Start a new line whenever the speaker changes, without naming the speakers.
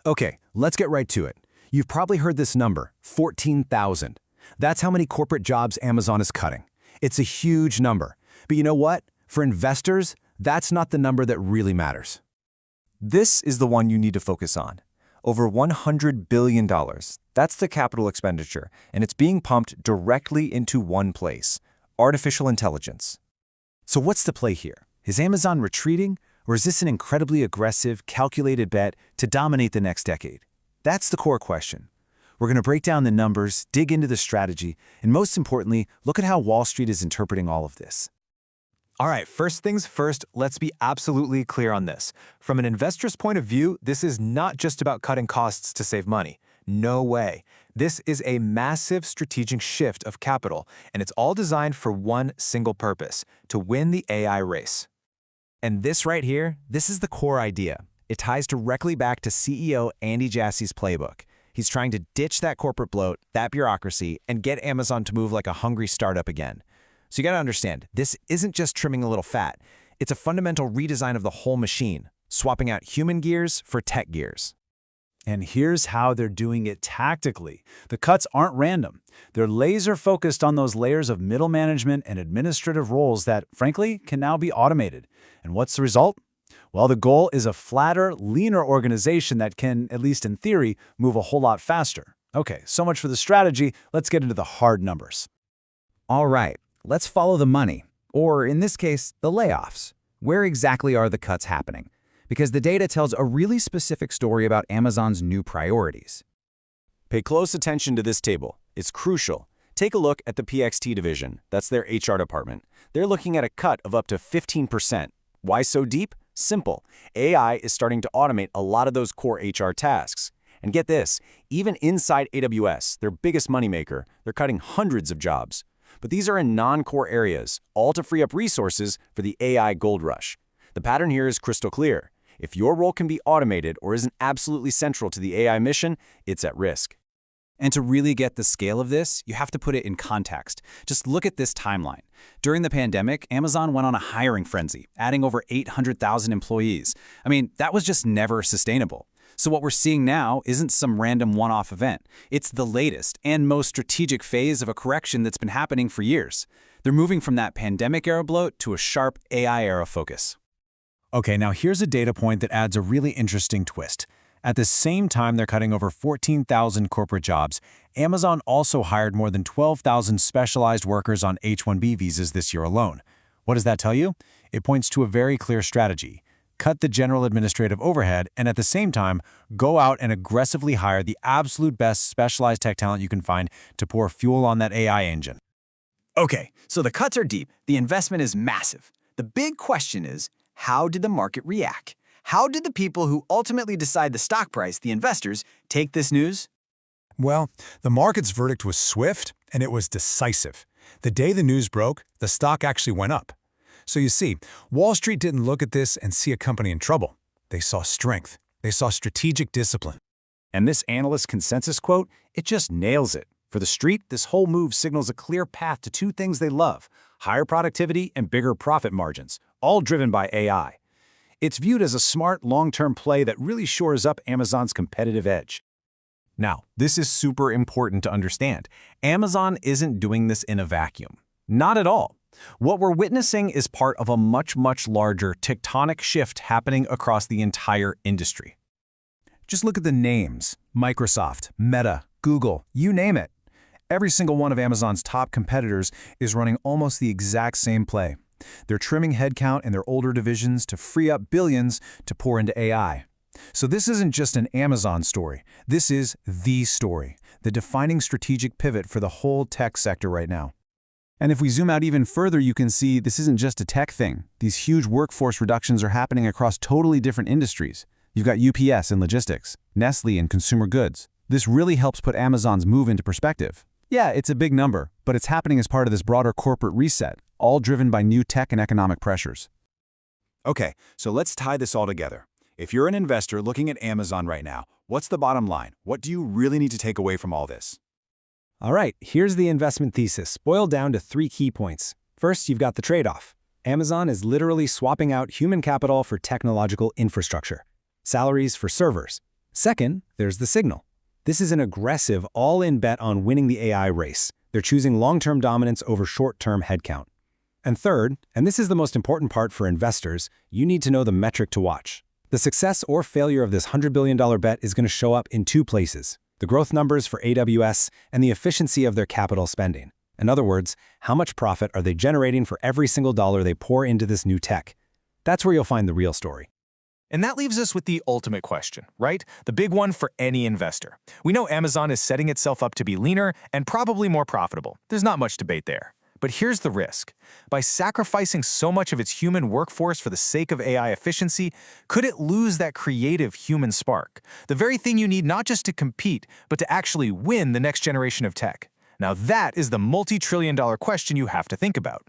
Okay, let's get right to it. You've probably heard this number, 14,000. That's how many corporate jobs Amazon is cutting. It's a huge number. But you know what? For investors, that's not the number that really matters.
This is the one you need to focus on. Over $100 billion. That's the capital expenditure, and it's being pumped directly into one place: artificial intelligence.
So what's the play here? Is Amazon retreating, or is this an incredibly aggressive, calculated bet to dominate the next decade? That's the core question. We're going to break down the numbers, dig into the strategy, and most importantly, look at how Wall Street is interpreting all of this.
All right, first things first, let's be absolutely clear on this. From an investor's point of view, this is not just about cutting costs to save money. No way. This is a massive strategic shift of capital, and it's all designed for one single purpose: to win the AI race.
And this right here, this is the core idea. It ties directly back to CEO Andy Jassy's playbook. He's trying to ditch that corporate bloat, that bureaucracy, and get Amazon to move like a hungry startup again. So you gotta understand, this isn't just trimming a little fat. It's a fundamental redesign of the whole machine, swapping out human gears for tech gears.
And here's how they're doing it tactically. The cuts aren't random. They're laser-focused on those layers of middle management and administrative roles that, frankly, can now be automated. And what's the result? Well, the goal is a flatter, leaner organization that can, at least in theory, move a whole lot faster. Okay, so much for the strategy. Let's get into the hard numbers.
All right, let's follow the money, or in this case, the layoffs. Where exactly are the cuts happening? Because the data tells a really specific story about Amazon's new priorities.
Pay close attention to this table. It's crucial. Take a look at the PXT division. That's their HR department. They're looking at a cut of up to 15%. Why so deep? Simple. AI is starting to automate a lot of those core HR tasks. And get this, even inside AWS, their biggest moneymaker, they're cutting hundreds of jobs. But these are in non-core areas, all to free up resources for the AI gold rush. The pattern here is crystal clear. If your role can be automated or isn't absolutely central to the AI mission, it's at risk.
And to really get the scale of this, you have to put it in context. Just look at this timeline. During the pandemic, Amazon went on a hiring frenzy, adding over 800,000 employees. I mean, that was just never sustainable. So what we're seeing now isn't some random one-off event. It's the latest and most strategic phase of a correction that's been happening for years. They're moving from that pandemic-era bloat to a sharp AI-era focus.
Okay, now here's a data point that adds a really interesting twist. At the same time they're cutting over 14,000 corporate jobs, Amazon also hired more than 12,000 specialized workers on H-1B visas this year alone. What does that tell you? It points to a very clear strategy. Cut the general administrative overhead and at the same time, go out and aggressively hire the absolute best specialized tech talent you can find to pour fuel on that AI engine.
Okay, so the cuts are deep, the investment is massive. The big question is, how did the market react? How did the people who ultimately decide the stock price, the investors, take this news?
Well, the market's verdict was swift and it was decisive. The day the news broke, the stock actually went up. So you see, Wall Street didn't look at this and see a company in trouble. They saw strength. They saw strategic discipline.
And this analyst consensus quote, it just nails it. For the street, this whole move signals a clear path to two things they love: higher productivity and bigger profit margins, all driven by AI. It's viewed as a smart, long-term play that really shores up Amazon's competitive edge.
Now, this is super important to understand. Amazon isn't doing this in a vacuum. Not at all. What we're witnessing is part of a much, much larger tectonic shift happening across the entire industry. Just look at the names: Microsoft, Meta, Google, you name it. Every single one of Amazon's top competitors is running almost the exact same play. They're trimming headcount in their older divisions to free up billions to pour into AI. So this isn't just an Amazon story. This is the story, the defining strategic pivot for the whole tech sector right now. And if we zoom out even further, you can see this isn't just a tech thing. These huge workforce reductions are happening across totally different industries. You've got UPS in logistics, Nestle in consumer goods. This really helps put Amazon's move into perspective. Yeah, it's a big number, but it's happening as part of this broader corporate reset, all driven by new tech and economic pressures. Okay, so let's tie this all together. If you're an investor looking at Amazon right now, what's the bottom line? What do you really need to take away from all this?
All right, here's the investment thesis, boiled down to 3 key points. First, you've got the trade-off. Amazon is literally swapping out human capital for technological infrastructure. Salaries for servers. Second, there's the signal. This is an aggressive, all-in bet on winning the AI race. They're choosing long-term dominance over short-term headcount. And third, and this is the most important part for investors, you need to know the metric to watch. The success or failure of this $100 billion bet is going to show up in two places: the growth numbers for AWS and the efficiency of their capital spending. In other words, how much profit are they generating for every single dollar they pour into this new tech? That's where you'll find the real story.
And that leaves us with the ultimate question, right? The big one for any investor. We know Amazon is setting itself up to be leaner and probably more profitable. There's not much debate there. But here's the risk. By sacrificing so much of its human workforce for the sake of AI efficiency, could it lose that creative human spark? The very thing you need not just to compete, but to actually win the next generation of tech. Now that is the multi-trillion-dollar question you have to think about.